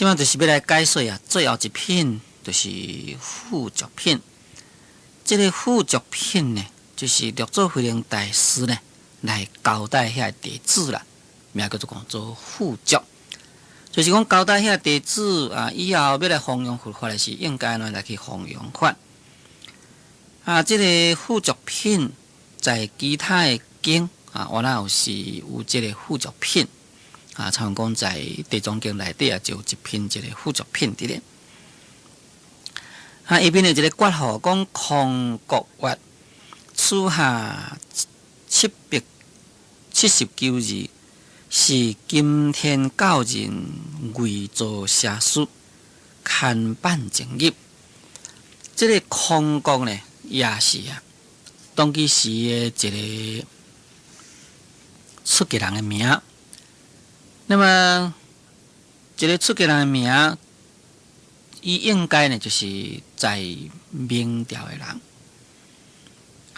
即摆就是要来解说啊，最后一品就是副作品。这个副作品呢，就是六祖慧能大师呢来交代遐弟子啦，名叫做副作。就是讲交代遐弟子啊，以后要来弘扬佛法的是应该来去弘扬法。啊，这个副作品在其他的经啊，我那有这个副作品啊，像讲在地藏经内底啊，就有一篇这个副作品伫咧。啊，一边的一个括号讲空国曰，此下779字，是今天教人伪造写书，看板正入。这个空国呢，也是啊，当其时的一个出家人的名。那么，这个出家人的名，伊应该呢，就是在明朝的人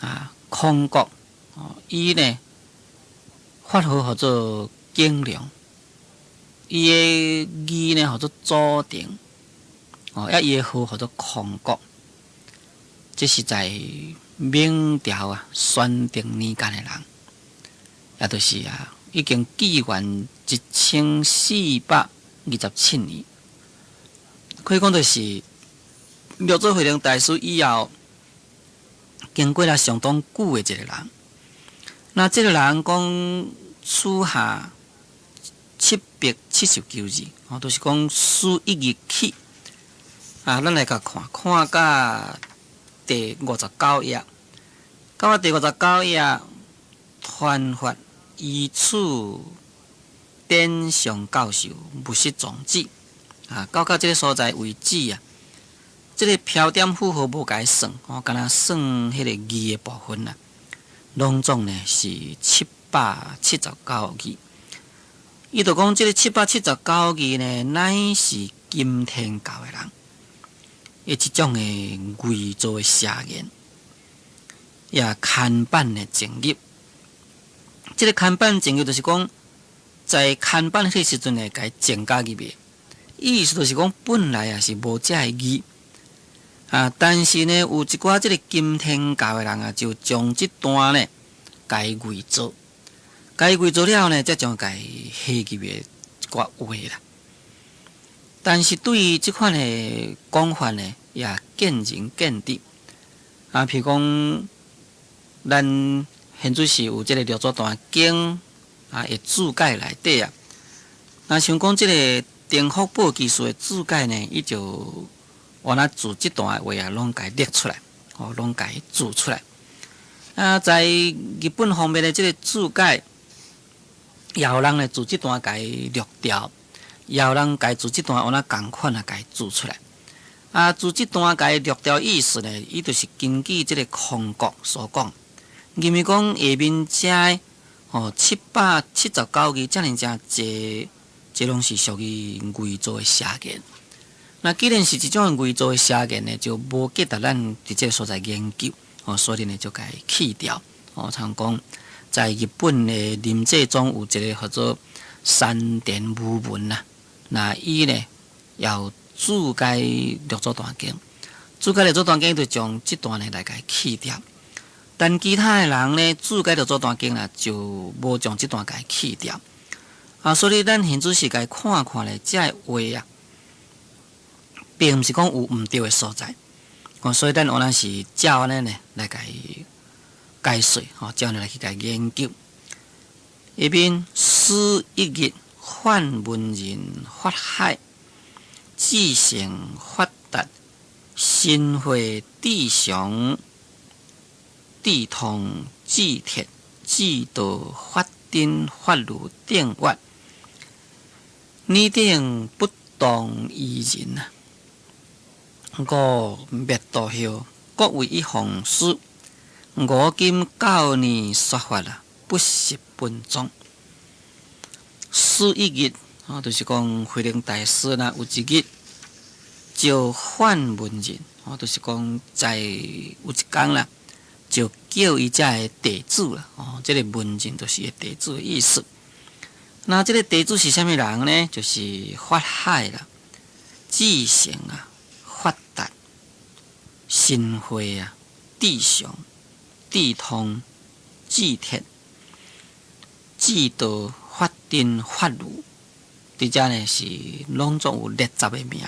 啊，空国哦，伊呢发号叫做景良，伊的字呢叫做祖定哦，伊的号叫做空国。这是在明朝啊宣定年间的人，也就是啊，已经纪元1427年。可以讲就是六祖慧能大师以后，经过了相当久的一个人。那这个人讲此下779字，哦，就是讲书一日起啊，咱来甲看到第59页，到第59页，传法依此典上教授不失宗旨啊，到这个所在为止啊，这个标点符号无解算，我敢若算迄个字的部分啦，拢总呢是779字。伊就讲这个779字呢，乃是今天教的人。一种的伪造的写言，也看板的正入。这个看板正入就是讲，在看板迄时阵呢，该正加入的，意思就是讲本来也是无这个字啊，但是呢，有一寡这个今天教的人啊，就将这段呢该伪造，该伪造了呢，再将该下入的一寡话啦。但是对于这款的讲法呢，也见仁见智啊。譬如讲，咱现在是有这个六祖坛经啊的注解内底啊。那像讲这个定福宝技术的注解呢，伊就我那注这段的话啊，拢该列出来，哦，拢该注出来。啊，在日本方面的这个注解，也有人呢注这段该略掉。也有人家注这段，我那共款啊，家注出来。啊，注这段家略掉意思呢，伊就是根据这个空国所讲，因为讲下面这哦779字，遮尔正这拢是属于伪造的写言。那既然是这种伪造的写言呢，就无值得咱伫这个所在研究哦，所以呢就该去掉哦。像讲在日本的临济中有一个叫做山田无文呐。那伊呢，要注解六祖坛经，注解六祖坛经就将这段呢来给去掉。但其他的人呢，注解六祖坛经啦，就无将这段给去掉。啊，所以咱现在是该看看咧，这话啊，并不是讲有唔对的所在。哦，所以咱可能是照安尼呢来给解说，哦，照安尼来去给研究。一边诗一日。幻文人法海，自成发达，心会地上，地通智铁，智道法定法律定法，拟定不当依人啊！我灭道后，各为一行书，我今教你说法啦，不识本宗。诗一日啊，就是讲慧能大师啦，有一日就唤文人，啊，就是讲在有一天啦，就叫伊遮的弟子啦，哦，这个文人就是弟子的意思。那这个弟子是啥物人呢？就是法海啦。志成啊、发达、新会啊、志祥、志通、志铁、志道、法定、法律，伫遮呢是拢总有列10个名。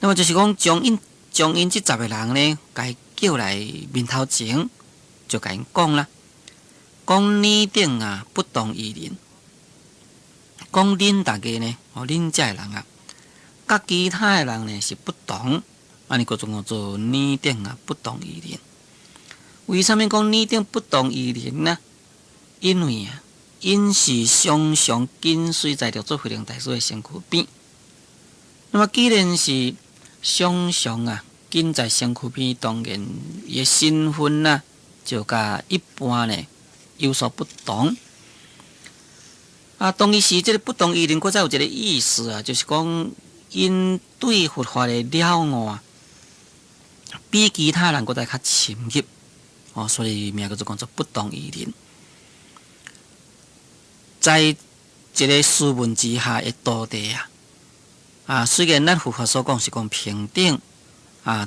那么就是讲将因这10个人呢，该叫来面头前，就甲因讲啦，讲你等啊不同于人，讲恁大家呢，恁遮个人啊，甲其他个人呢是不同，安尼个种叫做你等啊不同于人。为什么讲你等不同于人呢？因为啊，因是常常跟随在着做慧能大师的身躯边。那么既然是常常啊跟在身躯边，当然伊的身份啊，就甲一般呢有所不同。啊，当伊是这个不同于人，搁再有一个意思啊，就是讲因对佛法的了悟，比其他人搁再较深入。所以名叫做不同于人。在一个书文之下的道地虽然咱佛法所讲是讲平等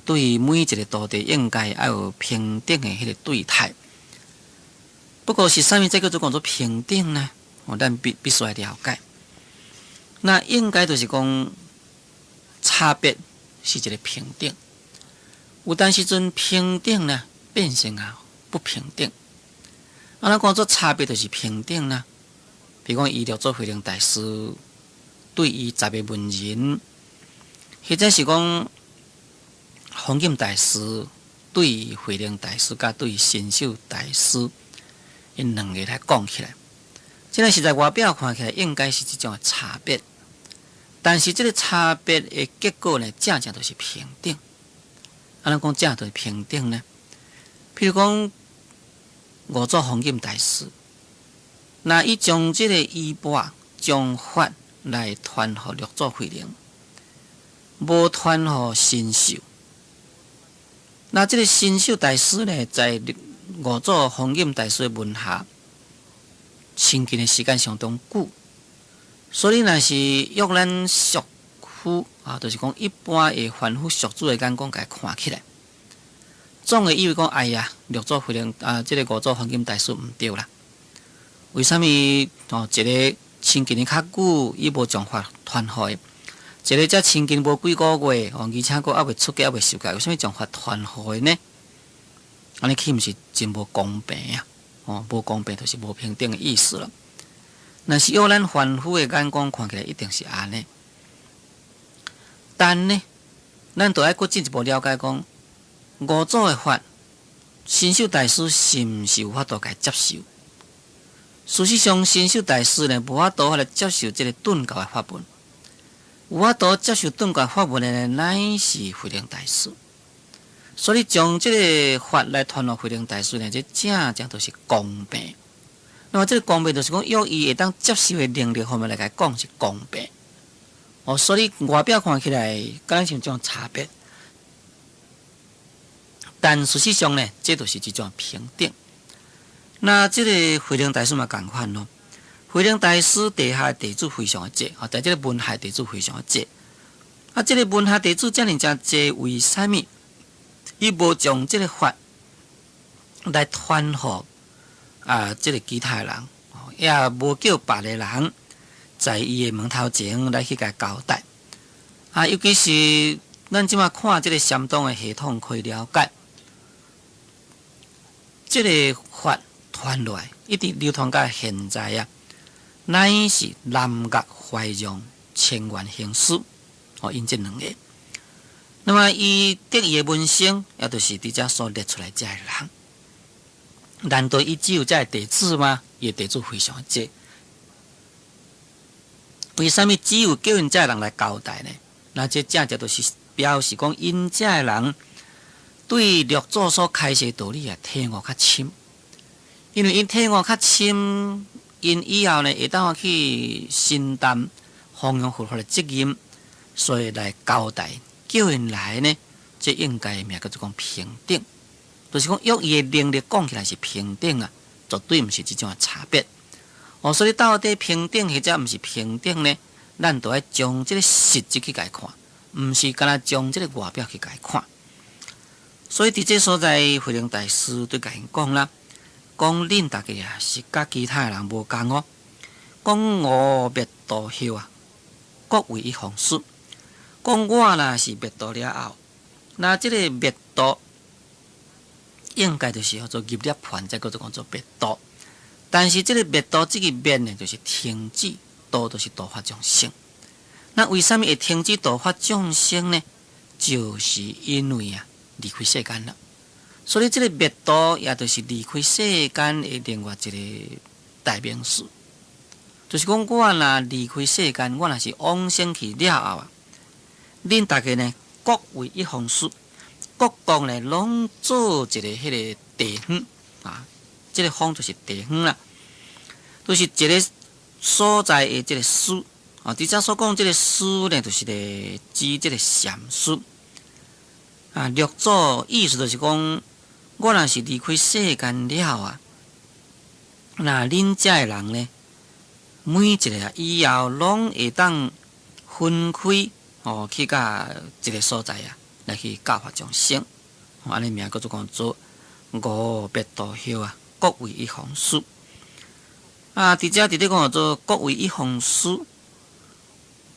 对于每一个道地应该要有平等的迄个对待。不过是啥物这叫做平等呢？咱必须来了解。那应该就是讲差别是一个平等，有当时阵平等呢变成不平等。咱讲做差别就是平等啦。比如讲，伊着做慧能大师对伊10个文人，或者是讲弘忍大师对慧能大师，甲对神秀大师，因2个来讲起来，这个实在外表看起来应该是一种差别，但是这个差别的结果呢，正正就是平等。咱讲正就是平等呢？譬如讲，五祖弘忍大师。那伊将这个衣钵将法来传予六祖慧能，无传予神秀。那这个神秀大师呢，在五祖弘忍大师的门下亲近的时间相当久，所以若是约咱俗夫就是讲一般的凡夫俗子的眼光来看起来，总会以为讲哎呀，六祖慧能这个五祖弘忍大师毋对啦。为什么一个亲近的较久，伊无将法传予；一个则亲近无几个月，而且佫还未出家，还未受戒，为什么将法传予呢？安尼岂毋是真无公平无公平就是无平等的意思了。若是用咱凡夫的眼光看起来，一定是安尼。但呢，咱都要佫进一步了解讲，五祖的法，神秀大师是毋是有法度来接受？事实上，神秀大师呢，无法度来接受这个顿教的法门，有法度接受顿教法门的呢，乃是慧能大师。所以将这个法来传予慧能大师呢，这正正都是公平。那么这个公平就是讲，用伊会当接受的能力方面来讲是公平。所以外表看起来敢像一种差别，但事实上呢，这就是一种平等。那这个慧能大师嘛同款咯，慧能大师底下弟子非常的多，在这个门下弟子非常的多。这个门下弟子这么多，为什么伊无将这个法来传予这个其他人，也无叫别个人在伊的门头前来去甲交代。尤其是咱即马看这个禅宗的系统，可以了解，这个法传落来，一直流传到现在乃是南岳怀让千元行书，因这2个。那么伊得伊的门生，也就是伫遮所列出来这个人。难道伊只有这弟子吗？伊弟子非常多。为什么只有叫因这人来交代呢？那这正正就是表示讲，因这人对六祖所开示道理体悟较深。因为因体悟较深，因以后呢会当去承担弘扬佛法的责任，所以来交代，叫因来呢，这应该名叫做讲平等，就是讲用伊的能力讲起来是平等绝对毋是这种差别。所以到底平等或者毋是平等呢？咱都要将这个实质去甲看，毋是干那将这个外表去甲看。所以伫这所在，慧能大师对甲因讲啦，讲恁大家啊是甲其他人无共哦，讲我灭度后啊，各为一方事。讲我若是灭度了后，那这个灭度应该就是叫做业力盘，再叫做讲做灭度。但是这个灭度这个灭呢，就是停止，度就是度化众生。那为什么会停止度化众生呢？就是因为啊离开世间了。所以这个灭度也就是离开世间的另外一个代名词。就是讲我若离开世间，我若是往生去了后啊，恁大家呢各为一方事，各国呢拢做一个迄个地方啊，这个方就是地方啦，就是一个所在的这个事啊。伫遮所讲这个事呢，就是咧指这个禅事啊。略做意思就是讲，我若是离开世间了啊，那恁遮的人呢，每一个以后拢会当分开去甲一个所在啊，来去教化众生。安尼名叫做讲做五灭度后啊，各为一方事啊。伫遮伫咧讲做各为一方事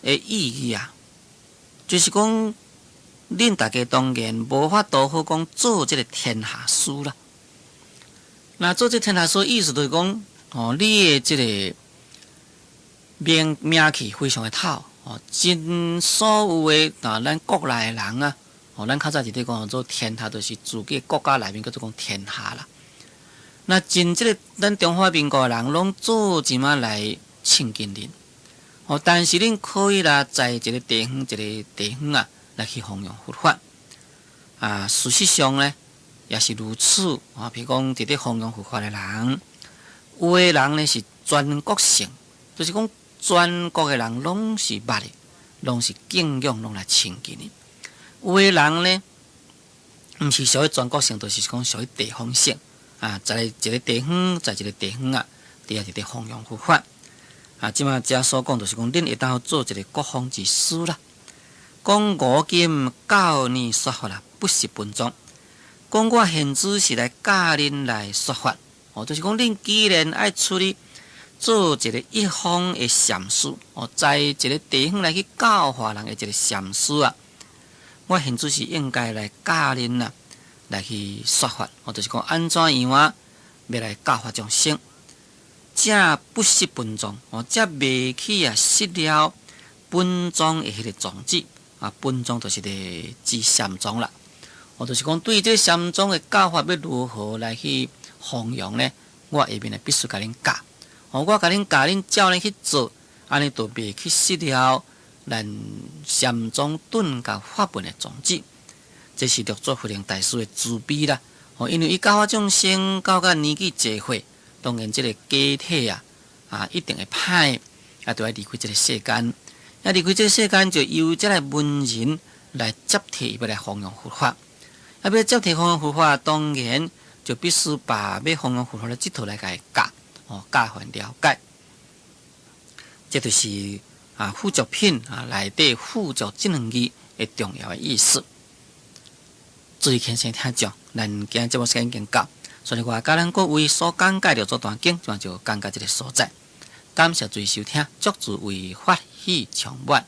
的意义啊，就是讲恁大家当然无法度好讲做这个天下事啦。那做这天下事意思就是讲你的这个名气非常的透真所有的咱国内的人啊，咱较早伫咧讲做天下，就是自己国家内面叫做讲天下啦。那真这个咱中华民国的人拢做怎么来亲近恁但是恁可以啦，在一个地方啊来去弘扬佛法啊。事实上呢，也是如此譬如讲伫咧弘扬佛法的人，有的人呢是全国性，就是讲全国的人拢是捌的，拢是敬仰，拢来亲近的。有的人呢，毋是属于全国性，就是讲属于地方性啊。在一个地方，在一个地方啊，伫咧弘扬佛法啊。即马遮所讲，就是讲恁会当做一个国方之师啦。讲我今教你说法啦，不是分宗。讲我现只是来教恁来说法就是讲恁既然爱出去做一个一方的禅师在一个地方来去教化人的一个禅师啊，我现只是应该来教恁啦，来去说法就是讲安怎样啊，要来教化众生。这不是本宗这未去啊失了本宗的迄个宗旨啊。本宗就是咧指禅宗啦就是讲对这禅宗的教法要如何来去弘扬呢？我下面必须甲恁教我甲恁教，恁照恁去做，安尼就未去失了咱禅宗顿教法本的宗旨。这是略做慧能大师的慈悲啦因为伊教化众生教到年纪济岁，当然这个家体啊一定会歹就要离开这个世间。离开这个世间，就由这个文人来接替，要来弘扬佛法。要接替弘扬佛法，当然就必须把要弘扬佛法的这套来甲伊教教还了解。这就是附属品内底附属这两字的重要的意思。注意轻声听讲，咱今日节目时间已经到，所以我甲咱各位所讲解的这段经，就讲到这个所在。感谢注意收听，祝诸位法喜充满。